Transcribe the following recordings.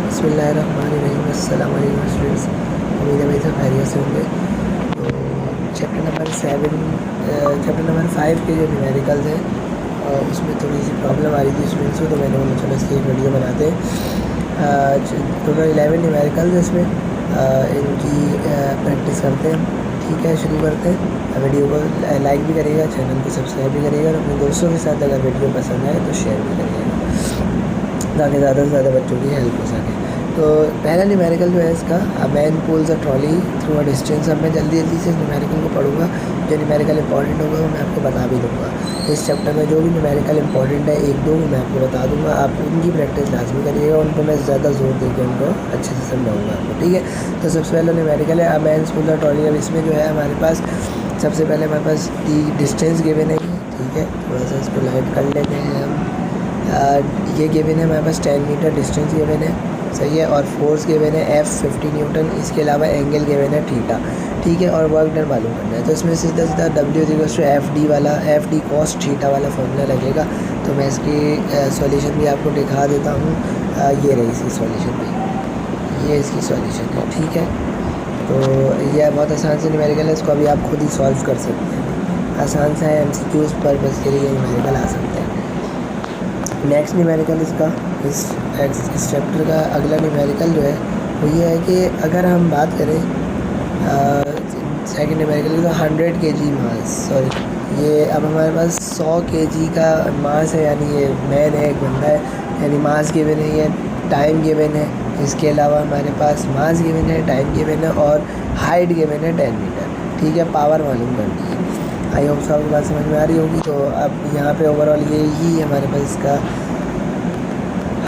बिस्मिल्लाहिर्रहमानिर्रहीम। अस्सलाम वालेकुम स्टूडेंट्स, उम्मीद है भाई सब खैरियत से होंगे। तो चैप्टर नंबर 5 के जो न्यूमेरिकल्स हैं उसमें थोड़ी सी प्रॉब्लम आ रही थी स्टूडेंट्स को, तो मैंने बोला चलो इसकी एक वीडियो बनाते हैं। टोटल 11 न्यूमेरिकल्स हैं इसमें, इनकी प्रैक्टिस करते हैं। ठीक है, शुरू करते हैं। वीडियो को लाइक भी करिएगा, चैनल को सब्सक्राइब भी करिएगा और अपने दोस्तों के साथ अगर वीडियो पसंद आए तो शेयर भी करिएगा ताकि ज़्यादा से ज़्यादा बच्चों की हेल्प हो सके। तो पहला न्यूमेरिकल जो है इसका, a man pools a trolley through a distance. अब मैं जल्दी से इस न्यूमेरिकल को पढ़ूंगा, जो न्यूमेरिकल इंपॉर्टेंट होगा वो मैं आपको बता भी दूंगा। इस चैप्टर में जो भी न्यूमेरिकल इंपॉर्टेंट है एक दो मैं आपको बता दूंगा, आप उनकी प्रैक्टिस लाजमी करिएगा, उन पर मैं ज़्यादा जोर देकर उनको अच्छे से समझाऊँगा आपको। ठीक है, तो सबसे पहला न्यूमेरिकल है a man pools a trolley. अब इसमें जो है हमारे पास सबसे पहले हमारे पास डिस्टेंस गिवन है। ठीक है, थोड़ा सा इसको लाइट कर लेते हैं हम। ये गिवन है हमारे पास 10 मीटर डिस्टेंस गिवन है, सही है, और फोर्स गिवन है F 50 न्यूटन। इसके अलावा एंगल गिवन है थीटा। ठीक है, और वर्क डन मालूम करना है। तो इसमें सीधा सीधा W वाला एफ डी कॉस थीटा वाला फॉर्मूला लगेगा। तो मैं इसकी सॉल्यूशन भी आपको दिखा देता हूँ। ये रही इसकी सॉल्यूशन भी, ये इसकी सॉल्यूशन है। ठीक है, तो यह बहुत आसान से न्यूमेरिकल है, इसको अभी आप खुद ही सॉल्व कर सकते हैं। आसान सा है, MCQs पर्पज़ के लिए ये न्यूमेरिकल आ सकते हैं। नेक्स्ट न्यूमेरिकल इसका, इस चैप्टर का अगला न्यूमेरिकल जो है वो ये है कि अगर हम बात करें सेकंड न्यूमेरिकल की, तो 100 kg मास, सॉरी ये अब हमारे पास 100 kg का मास है, यानी ये मैन है, एक बंदा है, यानी मास गिवन है, ये टाइम गिवन है। इसके अलावा हमारे पास मास गिवन है, टाइम गिवन है और हाइट गिवन है 10 मीटर। ठीक है, पावर मालूम करनी है। आई होप सब आपकी बात समझ में आ रही होगी। तो अब यहाँ पे ओवरऑल ये ही हमारे पास इसका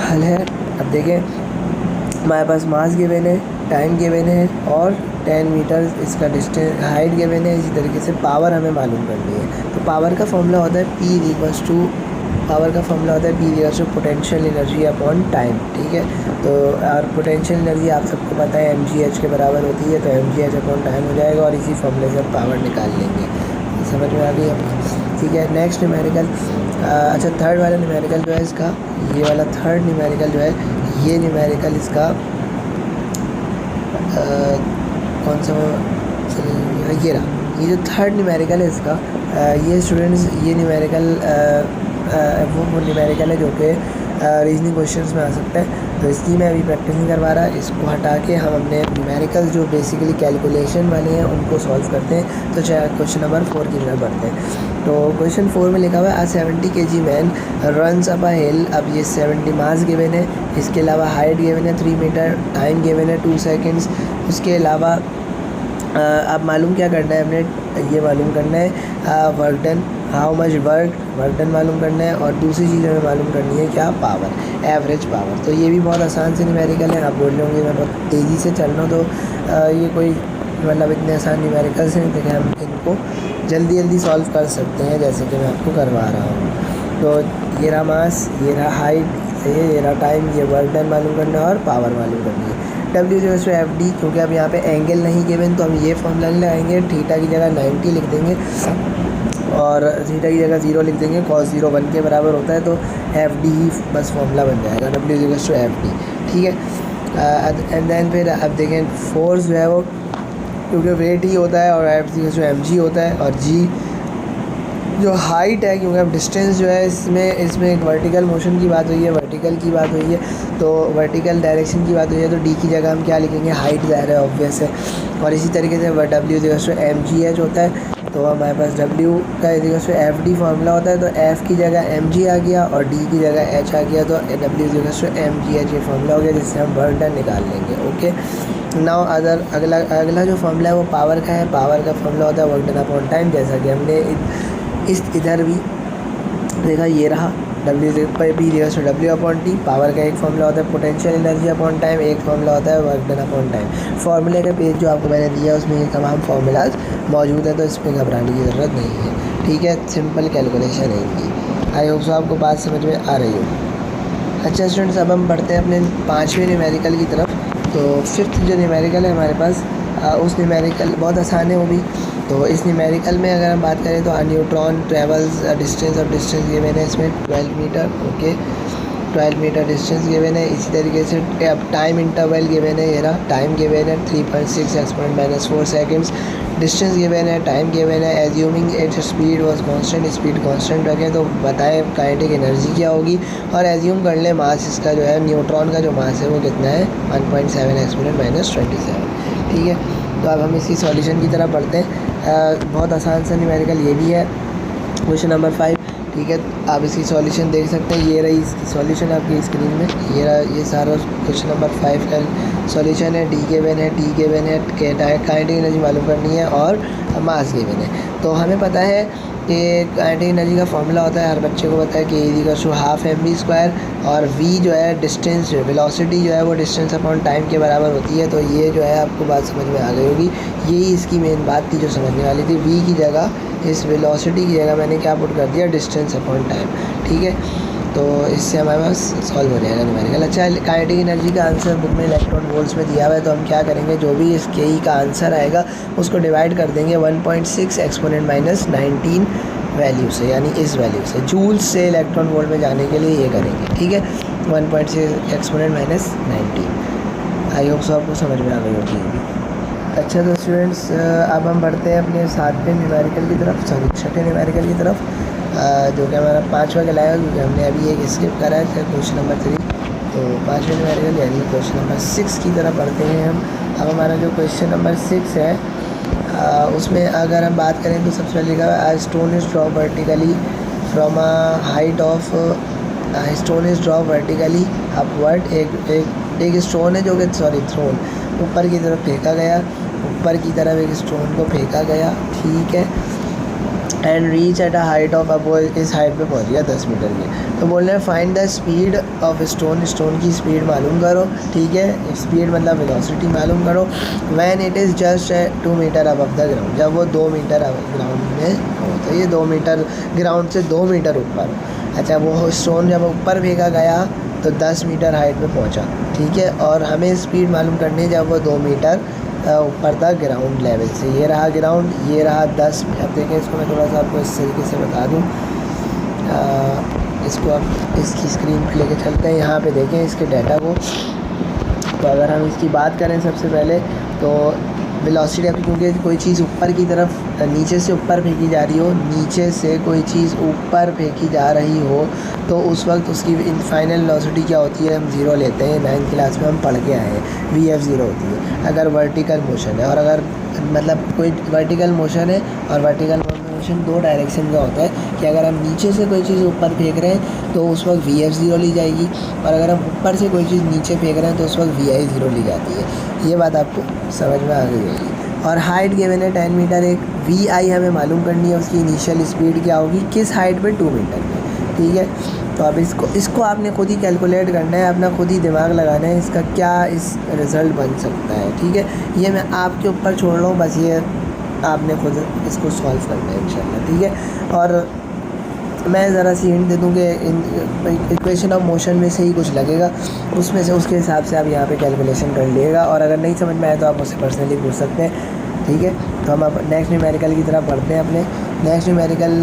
हल है। अब देखें, हमारे पास मास गिवन है, टाइम गिवन है और 10 मीटर इसका डिस्टेंस हाइट गिवन है। इसी तरीके से पावर हमें मालूम करनी है। तो पावर का फॉर्मूला होता है P potential energy upon time. ठीक है, तो और पोटेंशियल एनर्जी आप सबको पता है mgh के बराबर होती है, तो mgh अपॉन टाइम हो जाएगा और इसी फॉर्मूले से हम पावर निकाल लेंगे। समझ में आ गई आपको? ठीक है, नेक्स्ट न्यूमेरिकल, अच्छा थर्ड वाला न्यूमेरिकल जो है इसका, ये वाला थर्ड न्यूमेरिकल जो है, ये न्यूमेरिकल इसका कौन सा, ये रहा, ये जो थर्ड न्यूमेरिकल है इसका, ये स्टूडेंट्स ये न्यूमेरिकल वो न्यूमेरिकल है जो कि रीजनिंग क्वेश्चंस में आ सकता है। तो इसकी मैं अभी प्रैक्टिस नहीं करवा रहा, इसको हटा के हम अपने न्यूमेरिकल जो बेसिकली कैलकुलेशन वाले हैं उनको सॉल्व करते हैं। तो क्वेश्चन नंबर 4 की तरफ बढ़ते हैं। तो क्वेश्चन 4 में लिखा हुआ है 70 kg man runs up a hill. अब ये 70 मास गिवन है, इसके अलावा हाइट गिवन है 3 मीटर, टाइम गिवन है 2 सेकेंड्स। उसके अलावा अब मालूम क्या करना है, हमने ये मालूम करना है work done, how much work done मालूम करना है, और दूसरी चीज़ हमें मालूम करनी है क्या, पावर, एवरेज पावर। तो ये भी बहुत आसान से न्यूमेरिकल है। आप बोल रहे होंगे मैं बहुत तेज़ी से चल रहा हूँ, तो ये कोई मतलब इतने आसान न्यूमेरिकल्स हैं, लेकिन हम इनको जल्दी जल्दी कर सकते हैं, जैसे कि मैं आपको करवा रहा हूँ। तो ये रहा मास, ये रहा हाइट, ये रहा टाइम, ये वर्क डन मालूम करना है और पावर मालूम करनी है। W/FD, क्योंकि अब यहाँ पे एंगल नहीं गिवन तो हम ये फॉर्मूला लगाएंगे, थीटा की जगह 90 लिख देंगे और थीटा की जगह 0 लिख देंगे। cos 0 1 के बराबर होता है, तो FD ही बस फॉर्मूला बन जाएगा, W/FD। ठीक है, एंड देन फिर अब देखें फोर्स जो है वो, क्योंकि वेट ही होता है, और F/mg होता है, और G जो हाइट है, क्योंकि अब डिस्टेंस जो है इसमें एक वर्टिकल मोशन की बात हुई है, वर्टिकल की बात हुई है, तो वर्टिकल डायरेक्शन की बात हुई है, तो D की जगह हम क्या लिखेंगे, हाइट ज़ाहिर है, ऑब्वियस है। और इसी तरीके से W/mgh होता है, तो हमारे पास W का FD फार्मूला होता है, तो F की जगह mg आ गया और D की जगह h आ गया, तो W/mgh ये फार्मूला हो गया, जिससे हम वर्क डन निकाल लेंगे। ओके, नाउ अगला जो फार्मूला है वो पावर का है। पावर का फार्मूला होता है वर्क डन अपॉन टाइम, जैसा कि हमने इधर भी देखा, ये रहा W अपॉन टी। पावर का एक फार्मूला होता है पोटेंशियल एनर्जी अपॉन टाइम, एक फार्मूला होता है वर्क डन अपॉन टाइम। फार्मूले का पेज जो आपको मैंने दिया उसमें ये तमाम फार्मूलाज मौजूद है, तो इसमें घबराने की ज़रूरत नहीं है। ठीक है, सिंपल कैलकुलेशन है इनकी। आई होप सो आपको बात समझ में आ रही हो। अच्छा स्टूडेंट्स, अब हम बढ़ते हैं अपने 5वें न्यूमेरिकल की तरफ। तो 5th जो न्यूमेरिकल है हमारे पास, उस न्यूमेरिकल बहुत आसान है वो भी। तो इस न्यूमेरिकल में अगर हम बात करें तो न्यूट्रॉन ट्रेवल्स डिस्टेंस, और डिस्टेंस ये मैंने इसमें 12 metre. Okay, 12 metre distance given है। इसी तरीके से अब टाइम इंटरवल गिवन है, ये रहा टाइम गिवन है 3.6 एक्सपोनेंट -4 सेकंड्स। डिस्टेंस गिवन है, टाइम गिवन है। Assuming it speed was constant, speed constant रखें तो बताएं काइनेटिक एनर्जी क्या होगी। और एज्यूम कर लें मास इसका जो है, न्यूट्रॉन का जो मास है वो कितना है 1.7 एक्सपोनेंट -27। ठीक है, तो अब हम इसकी सॉल्यूशन की तरफ बढ़ते हैं। बहुत आसान सा न्यूमेरिकल ये भी है, क्वेश्चन नंबर 5। ठीक है, आप इसकी सॉल्यूशन देख सकते हैं, ये रही इसकी सॉल्यूशन आपकी स्क्रीन में, ये रहा, ये सारा क्वेश्चन नंबर 5 का सॉल्यूशन है। डी गिवन है, टी गिवन है, काइनेटिक एनर्जी मालूम करनी है और मास गिवन है। तो हमें पता है कि काइनेटिक एनर्जी का फॉर्मूला होता है, हर बच्चे को पता है कि E=12mv², और v जो है डिस्टेंस, जो वेलोसिटी जो है वो डिस्टेंस अपॉन टाइम के बराबर होती है। तो ये जो है आपको बात समझ में आ गई होगी, यही इसकी मेन बात थी जो समझने वाली थी। v की जगह, इस वेलोसिटी की जगह मैंने क्या पुट कर दिया, डिस्टेंस अपॉन टाइम। ठीक है, तो इससे हमारे पास सॉल्व हो जाएगा न्यूमेरिकल। अच्छा, काइनेटिक एनर्जी का आंसर बुक में इलेक्ट्रॉन वोल्ट्स में दिया हुआ है, तो हम क्या करेंगे, जो भी इस के का आंसर आएगा उसको डिवाइड कर देंगे 1.6 एक्सपोनेंट -19 वैल्यू से, यानी इस वैल्यू से। जूल्स से इलेक्ट्रॉन वोल्ट में जाने के लिए ये करेंगे। ठीक है, 1.6 एक्सपोनेंट -19। आई होप सो आपको समझ में आ गई होगी। अच्छा, तो स्टूडेंट्स अब हम बढ़ते हैं अपने 7वें न्यूमेरिकल की तरफ, सॉरी 6ठे न्यूमेरिकल की तरफ, जो कि हमारा 5वां कहलाएगा, क्योंकि हमने अभी एक स्किप करा है, क्वेश्चन नंबर 3। तो 5वें न्यूमेरिकल यानी क्वेश्चन नंबर 6 की तरफ बढ़ते हैं हम। अब हमारा जो क्वेश्चन नंबर 6 है, उसमें अगर हम बात करें तो सबसे पहले लिखा हुआ है, stone is drop vertically from a height of, stone is drop vertically upward. एक स्टोन है जो कि, सॉरी थ्रोन, ऊपर की तरफ फेंका गया, ऊपर की तरफ एक स्टोन को फेंका गया। ठीक है, and reach at a height of, अब वो इस हाइट पे पहुंच गया 10 मीटर की। तो बोल रहे हैं find the speed of stone, stone की स्पीड मालूम करो। ठीक है, स्पीड मतलब वेलोसिटी मालूम करो। When it is just 2 metre above the ground, जब वो 2 मीटर ग्राउंड में हो, तो ये 2 मीटर ग्राउंड से 2 मीटर ऊपर। अच्छा, वो स्टोन जब ऊपर फेंका गया तो 10 मीटर हाइट पे पहुंचा। ठीक है, और हमें स्पीड मालूम करनी है जब वो 2 मीटर ऊपर था ग्राउंड लेवल से। ये रहा ग्राउंड, ये रहा 10। अब देखें, इसको मैं थोड़ा सा आपको इस तरीके से बता दूँ, इसको अब इसकी स्क्रीन पे लेके चलते हैं। यहाँ पे देखें इसके डाटा को। तो अगर हम इसकी बात करें सबसे पहले, तो वेलोसिटी, अब क्योंकि कोई चीज़ ऊपर की तरफ, नीचे से ऊपर फेंकी जा रही हो, नीचे से कोई चीज़ ऊपर फेंकी जा रही हो, तो उस वक्त उसकी फाइनल वेलोसिटी क्या होती है, हम 0 लेते हैं। 9th क्लास में हम पढ़ के आए हैं, VF0 होती है अगर वर्टिकल मोशन है। और अगर मतलब कोई वर्टिकल मोशन है, और वर्टिकल मोशन 2 डायरेक्शन का होता है कि अगर हम नीचे से कोई चीज़ ऊपर फेंक रहे हैं तो उस वक्त VF0 ली जाएगी, और अगर हम ऊपर से कोई चीज़ नीचे फेंक रहे हैं तो उस वक्त VI0 ली जाती है। ये बात आपको समझ में आ गई होगी। और हाइट गिवन है 10 मीटर, एक VI हमें मालूम करनी है, उसकी इनिशियल स्पीड क्या होगी, किस हाइट पे, 2 मीटर में। ठीक है, तो अब इसको आपने खुद ही कैलकुलेट करना है, अपना खुद ही दिमाग लगाना है, इसका क्या इस रिज़ल्ट बन सकता है। ठीक है, ये मैं आपके ऊपर छोड़ रहा हूँ, बस ये आपने खुद इसको सॉल्व करना है इंशाल्लाह। ठीक है, और मैं ज़रा सी हिंट दे दूँ कि इक्वेशन ऑफ मोशन में से ही कुछ लगेगा, उसमें से उसके हिसाब से आप यहाँ पे कैलकुलेशन कर लीजिएगा, और अगर नहीं समझ में आए तो आप मुझसे पर्सनली पूछ सकते हैं। ठीक है, तो हम अब नेक्स्ट न्यूमेरिकल की तरफ बढ़ते हैं, अपने नेक्स्ट न्यूमेरिकल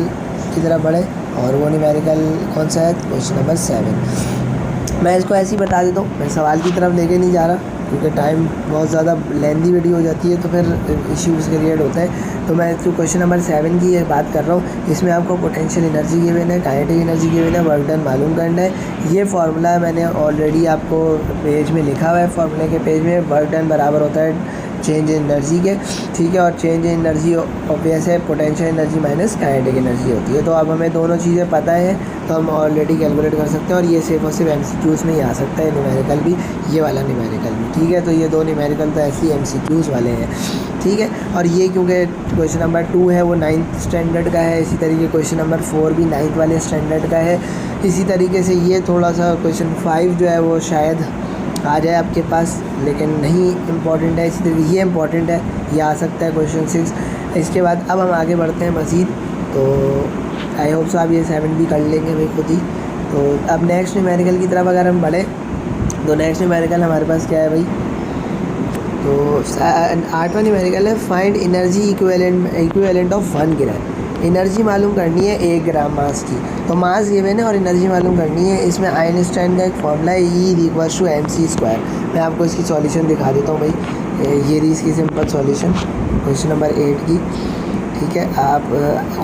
की तरफ बढ़े, और वो न्यूमेरिकल कौन सा है, क्वेश्चन नंबर 7। मैं इसको ऐसे ही बता देता हूँ, मैं सवाल की तरफ लेके नहीं जा रहा, क्योंकि टाइम बहुत ज़्यादा लेंदी वीडियो हो जाती है तो फिर इश्यूज़ क्रिएट होते हैं। तो मैं तो क्वेश्चन नंबर 7 की बात कर रहा हूँ। इसमें आपको पोटेंशियल एनर्जी गिवन है, काइनेटिक एनर्जी गिवन है, वर्क डन मालूम करना है। ये फार्मूला मैंने ऑलरेडी आपको पेज में लिखा हुआ है, फार्मूले के पेज में वर्क डन बराबर होता है चेंज इन एनर्जी के। ठीक है, और चेंज इन एनर्जी ऑब्वियस है potential energy minus kinetic energy होती है। तो अब हमें दोनों चीज़ें पता है तो हम ऑलरेडी कैलकुलेट कर सकते हैं, और ये सिर्फ और सिर्फ MCQs में ही आ सकता है, न्यूमेरिकल भी, ये वाला न्यूमेरिकल भी। ठीक है, तो ये 2 न्यूमेरिकल तो ऐसे ही MCQs वाले हैं। ठीक है, और ये क्योंकि क्वेश्चन नंबर 2 है वो 9th स्टैंडर्ड का है, इसी तरीके क्वेश्चन नंबर 4 भी 9th वाले स्टैंडर्ड का है। इसी तरीके से ये थोड़ा सा क्वेश्चन 5 जो है वो शायद आ जाए आपके पास, लेकिन नहीं इम्पॉर्टेंट है। इसी तरीके ये इम्पॉर्टेंट है, ये आ सकता है क्वेश्चन 6। इसके बाद अब हम आगे बढ़ते हैं मज़ीद, तो आई होप सो आप ये 7 भी कर लेंगे भाई खुद ही। तो अब नेक्स्ट न्यूमेरिकल की तरफ अगर हम बढ़े, तो नेक्स्ट न्यूमेरिकल हमारे पास क्या है भाई, तो 8वां न्यूमेरिकल है, find energy equivalent of 1 gram. Energy मालूम करनी है 1 ग्राम मास की। तो मास गिवन है और एनर्जी मालूम करनी है। इसमें आइंस्टाइन का एक फॉर्मूला है E=mc²। मैं आपको इसकी सॉल्यूशन दिखा देता हूँ भाई। ये रही इसकी सिंपल सॉल्यूशन क्वेश्चन नंबर 8 की। ठीक है, आप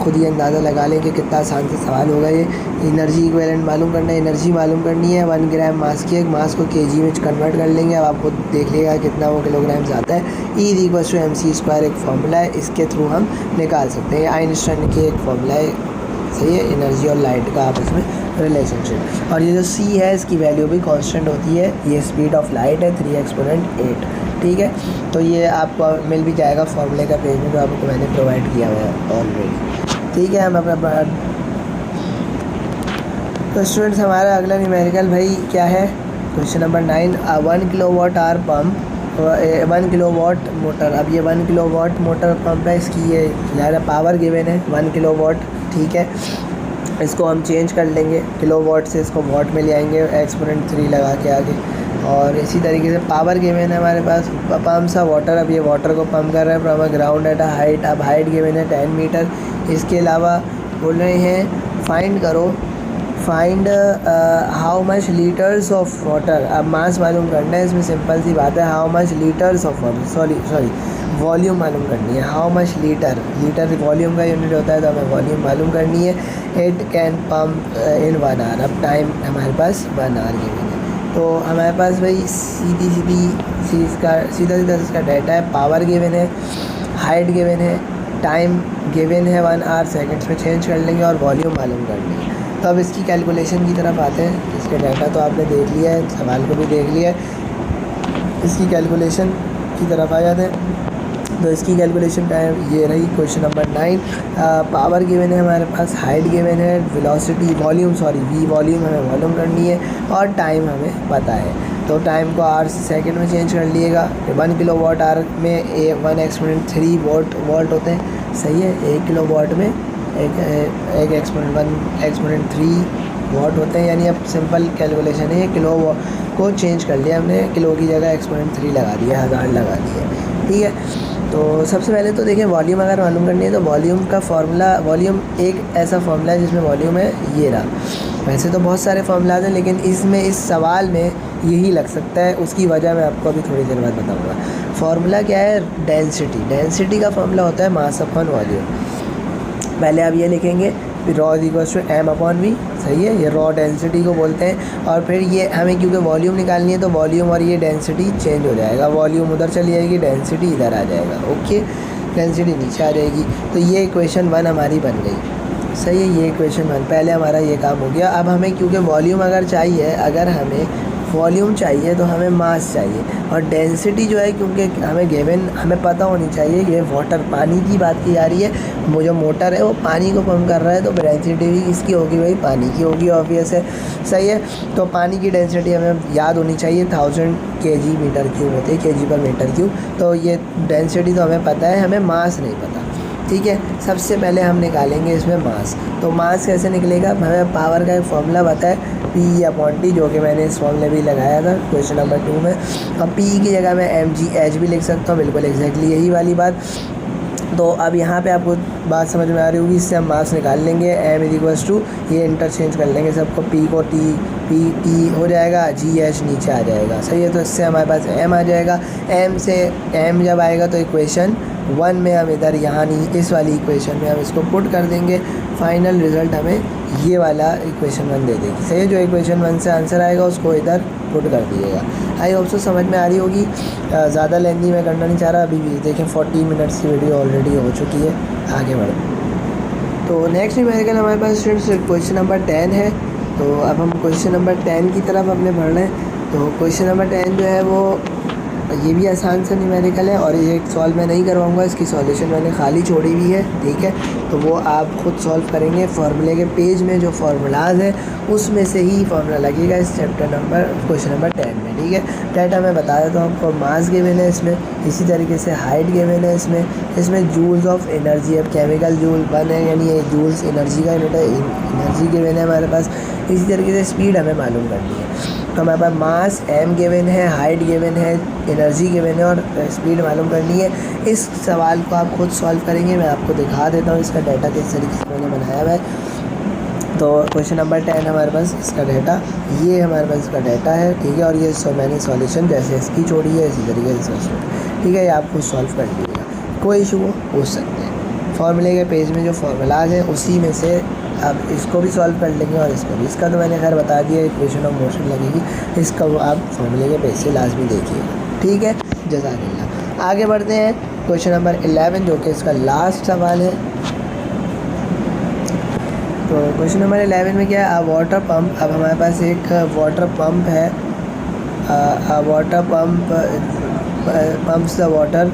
खुद ही अंदाज़ा लगा लें कि कितना आसान से सवाल होगा ये। एनर्जी इक्विवेलेंट मालूम करना है, एनर्जी मालूम करनी है। 1 ग्राम मास की एक मास को केजी में कन्वर्ट कर लेंगे। अब आप खुद देख लीजिएगा कितना वो किलोग्राम्स आता है। E=mc² एक फार्मूला है, इसके थ्रू हम निकाल सकते हैं। आइंस्टाइन की एक फार्मूला है, सही है, एनर्जी और लाइट का आपस में रिलेशनशिप। और ये जो c है इसकी वैल्यू भी कांस्टेंट होती है। ये स्पीड ऑफ लाइट है 3 एक्सपोनेंट 8। ठीक है, तो ये आपको मिल भी जाएगा फॉर्मूले का पेज में जो आपको मैंने प्रोवाइड किया हुआ है ऑलरेडी। ठीक है, हम अपना तो स्टूडेंट्स हमारा अगला न्यूमेरिकल भाई क्या है, question number 9। 1 kilowatt hour pump 1 kilowatt motor. अब ये 1 किलोवाट मोटर पंप है, इसकी ये ज़्यादा पावर गिवन है 1 किलोवाट। ठीक है, इसको हम चेंज कर लेंगे किलोवाट से, इसको वाट में ले आएंगे एक्सपोनेंट 3 लगा के आगे। और इसी तरीके से पावर गिवन है हमारे पास पंप सा वाटर। अब ये वाटर को पंप कर रहे हैं from ground at a height. अब हाइट गिवन है 10 मीटर। इसके अलावा बोल रहे हैं फाइंड करो, find how much litres of water. अब मास मालूम करना है, इसमें सिंपल सी बात है, how much litres of water, sorry volume मालूम करनी है। How much litre, litre volume का यूनिट होता है, तो हमें वॉल्यूम मालूम करनी है। It can pump in 1 hour. अब टाइम हमारे पास 1 आवर गिवन है, तो हमारे पास भाई सीधा इसका डाटा है। पावर गिवन है, हाइट गिवन है, टाइम गिवन है 1 आवर, सेकेंड्स में चेंज कर लेंगे और वॉल्यूम मालूम करनी है। तो अब इसकी कैलकुलेशन की तरफ आते हैं। इसके डाटा तो आपने देख लिया है, सवाल को भी देख लिया है, इसकी कैलकुलेशन की तरफ आ जाते हैं। तो इसकी कैलकुलेशन टाइम ये रही क्वेश्चन नंबर 9। पावर गिवन है हमारे पास, हाइट गिवन है, वेलोसिटी वी वॉल्यूम हमें मालूम करनी है और टाइम हमें पता है। तो टाइम को आवर से सेकंड में चेंज कर लिएगा। 1 किलोवाट आवर में 1 एक्सपोनेंट 3 वोल्ट होते हैं, सही है। 1 किलोवाट में एक एक्सपोनेंट 3 वाट होते हैं। यानी अब सिंपल कैलकुलेशन है, किलो को चेंज कर लिया हमने, किलो की जगह एक्सपोनेंट 3 लगा दिया, 1000 लगा दिया। ठीक है, तो सबसे पहले तो देखिए वॉल्यूम अगर मालूम करनी है तो वॉल्यूम का फार्मूला, वॉल्यूम एक ऐसा फार्मूला है जिसमें वॉल्यूम है ये रहा। वैसे तो बहुत सारे फार्मूलाज हैं लेकिन इसमें इस सवाल में यही लग सकता है, उसकी वजह मैं आपको अभी थोड़ी देर बाद बताऊंगा। फार्मूला क्या है, डेंसिटी का फार्मूला होता है मास अपॉन वॉल्यूम। पहले आप ये लिखेंगे रॉ इक्वल्स टू m/v, सही है, ये रॉ डेंसिटी को बोलते हैं। और फिर ये हमें क्योंकि वॉल्यूम निकालनी है तो वॉल्यूम और ये डेंसिटी चेंज हो जाएगा, वॉल्यूम उधर चली जाएगी, डेंसिटी इधर आ जाएगा। ओके, डेंसिटी नीचे आ जाएगी। तो ये इक्वेशन 1 हमारी बन गई, सही है, ये इक्वेशन 1। पहले हमारा ये काम हो गया। अब हमें क्योंकि वॉल्यूम अगर हमें वॉल्यूम चाहिए तो हमें मास चाहिए, और डेंसिटी जो है क्योंकि हमें गिवन, हमें पता होनी चाहिए ये वाटर, पानी की बात की जा रही है। वो जो मोटर है वो पानी को पंप कर रहा है, तो डेंसिटी भी किसकी होगी भाई, पानी की होगी, ऑब्वियस है, सही है। तो पानी की डेंसिटी हमें याद होनी चाहिए, 1000 kg मीटर क्यूब होती है, kg पर मीटर क्यूब। तो ये डेंसिटी तो हमें पता है, हमें मास नहीं पता। ठीक है, सबसे पहले हम निकालेंगे इसमें मास। तो मास कैसे निकलेगा, हमें पावर का एक फॉर्मूला पता है, P/T, जो कि मैंने इस फॉर्मूले भी लगाया था क्वेश्चन नंबर 2 में। अब P की जगह मैं mgh भी लिख सकता हूँ, बिल्कुल एग्जैक्टली यही वाली बात। तो अब यहाँ पे आपको बात समझ में आ रही होगी, इससे हम मास निकाल लेंगे। m ये इंटरचेंज कर लेंगे सबको, P को T हो जाएगा, GH नीचे आ जाएगा, सही है। तो इससे हमारे पास m आ जाएगा। m से m जब आएगा तो इक्वेशन 1 में हम इधर यहाँ नहीं, इस वाली इक्वेशन में हम इसको पुट कर देंगे। फाइनल रिज़ल्ट हमें ये वाला इक्वेशन 1 दे देगी, सही है। जो इक्वेशन 1 से आंसर आएगा उसको इधर पुट कर दीजिएगा। आई होप सो समझ में आ रही होगी। ज़्यादा लेंथी मैं करना नहीं चाह रहा। अभी भी देखें 40 मिनट्स की वीडियो ऑलरेडी हो चुकी है। आगे बढ़ो। तो नेक्स्ट न्यूमेरिकल हमारे पास स्टूडेंट्स क्वेश्चन नंबर 10 है। तो अब हम क्वेश्चन नंबर 10 की तरफ अपने बढ़ रहे हैं। तो क्वेश्चन नंबर 10 जो है वो ये भी आसान सा न्यूमेरिकल है, और ये सॉल्व मैं नहीं करवाऊँगा, इसकी सॉल्यूशन मैंने खाली छोड़ी हुई है, ठीक है। तो वो आप खुद सॉल्व करेंगे। फार्मूले के पेज में जो फार्मूलाज हैं उसमें से ही फार्मूला लगेगा इस क्वेश्चन नंबर 10 में, ठीक है। डाटा मैं बता देता हूँ आपको। मास गिवन है इसमें, इसी तरीके से हाइट गिवन है इसमें जूल्स ऑफ एनर्जी, अब केमिकल जूल 1 है, यानी ये जूल्स एनर्जी का यूनिट है, एनर्जी गिवन है हमारे पास। इसी तरीके से स्पीड हमें मालूम करनी है। तो हमारे पास मास m गिवन है, हाइट गिवन है, एनर्जी गिवन है और स्पीड मालूम करनी है। इस सवाल को आप खुद सॉल्व करेंगे। मैं आपको दिखा देता हूँ इसका डाटा किस तरीके से मैंने बनाया हुआ है। तो क्वेश्चन नंबर 10 हमारे पास इसका डाटा, ये हमारे पास इसका डाटा है, ठीक है। और ये मैंने सॉल्यूशन जैसे इसकी छोड़ी है इसी तरीके से ठीक है, ये आपको सॉल्व कर लीजिएगा, कोई इशू हो पूछ सकते हैं। फॉर्मूले के पेज में जो फार्मूलाज हैं उसी में से आप इसको भी सॉल्व कर लेंगे और इसको भी। इसका तो मैंने खैर बता दिया, इक्वेशन ऑफ मोशन लगेगी, इसका वो आप फॉर्मूले के पेज से लाजमी देखिएगा, ठीक है। जज़ाकल्लाह। आगे बढ़ते हैं क्वेश्चन नंबर 11 जो कि इसका लास्ट सवाल है। तो क्वेश्चन नंबर 11 में क्या है, वाटर पम्प। अब हमारे पास एक वाटर पम्प है, water pump pumps the water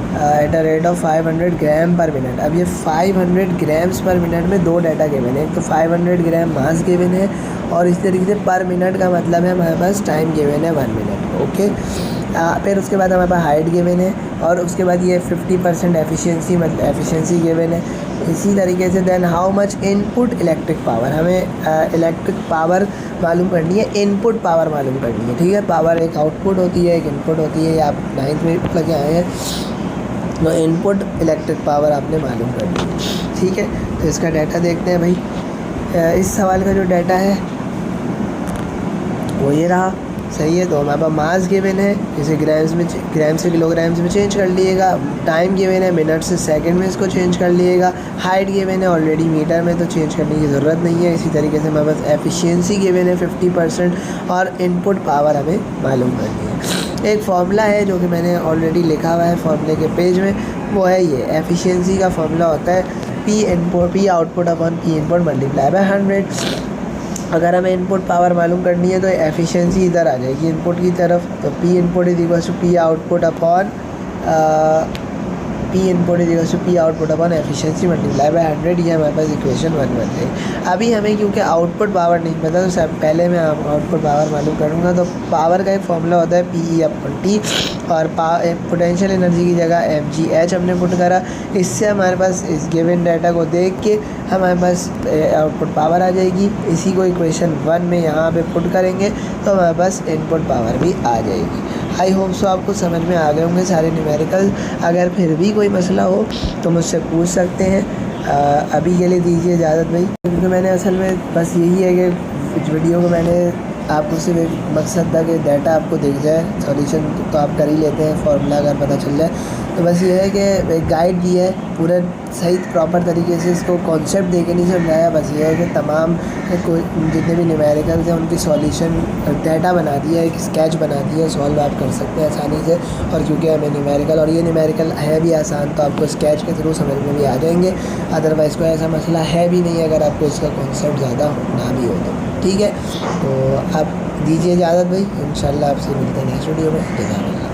at a rate of 500 ग्राम पर मिनट। अब ये 500 ग्राम्स पर मिनट में दो डाटा गिवन है, एक तो 500 ग्राम मास गिवन है और इस तरीके से पर मिनट का मतलब है हमारे पास टाइम गिवन है 1 मिनट, ओके। फिर उसके बाद हमारे पास हाइट गिवन है और उसके बाद ये 50% एफिशिएंसी मतलब एफिशिएंसी गिवन है। इसी तरीके से then how much input electric power, हमें इलेक्ट्रिक पावर मालूम करनी है, इनपुट पावर मालूम करनी है, ठीक है। पावर एक आउटपुट होती है, एक इनपुट होती है, ये आप 9th में लगे आए हैं, तो इनपुट इलेक्ट्रिक पावर आपने मालूम करनी है, ठीक है। तो इसका डाटा देखते हैं भाई। इस सवाल का जो डाटा है वो ये रहा, सही है। तो हमारे पास मास गिवन है, इसे ग्राम से किलोग्राम्स में चेंज कर लीजिएगा। टाइम गिवन है, मिनट से सेकंड में इसको चेंज कर लीजिएगा। हाइट गिवन है ऑलरेडी मीटर में, तो चेंज करने की ज़रूरत नहीं है। इसी तरीके से हमारे पास एफिशिएंसी गिवन है 50% और इनपुट पावर हमें मालूम करनी है। एक फार्मूला है जो कि मैंने ऑलरेडी लिखा हुआ है फार्मूले के पेज में, वो है ये एफिशिएंसी का फार्मूला होता है P output upon p input multiply by 100। अगर हमें इनपुट पावर मालूम करनी है तो एफिशिएंसी इधर आ जाएगी इनपुट की तरफ, तो p input is equal to p output upon p input is equal to p output upon efficiency multiply by 100। ये हमारे पास इक्वेशन 1 बन गई। अभी हमें क्योंकि आउटपुट पावर नहीं पता तो सब पहले मैं आउटपुट पावर मालूम करूँगा। तो पावर का एक फॉर्मूला होता है पी अपॉन टी और पोटेंशियल एनर्जी की जगह mgh हमने पुट करा। इससे हमारे पास इस गिवन डाटा को देख के हमारे पास आउटपुट पावर आ जाएगी। इसी को इक्वेशन 1 में यहाँ पे पुट करेंगे तो हमारे पास इनपुट पावर भी आ जाएगी। आई होप सो आपको समझ में आ गए होंगे सारे न्यूमेरिकल। अगर फिर भी कोई मसला हो तो मुझसे पूछ सकते हैं। अभी के लिए दीजिए इजाज़त भाई, क्योंकि मैंने असल में बस यही है कि इस वीडियो को मैंने आपको सिर्फ एक मकसद था कि डाटा आपको दिख जाए, सॉल्यूशन तो आप कर ही लेते हैं, फार्मूला अगर पता चल जाए तो बस ये है कि एक गाइड दी है पूरे सही प्रॉपर तरीके से, इसको कॉन्सेप्ट दे के नहीं समझाया। बस ये है कि तमाम जितने भी न्यूमेरिकल्स हैं उनकी सॉल्यूशन डाटा बना दिया है, एक स्केच बना दिया है, सॉल्व आप कर सकते हैं आसानी से। और क्योंकि हमें न्यूमेरिकल और ये न्यूमेरिकल है भी आसान तो आपको स्केच के थ्रू समझ में भी आ जाएंगे। अदरवाइज़ कोई ऐसा मसला है भी नहीं अगर आपको इसका कॉन्सेप्ट ज़्यादा ना भी हो तो, ठीक है। तो आप दीजिए इजाज़त भाई, इंशाल्लाह आपसे मिलते हैं नेक्स्ट वीडियो में।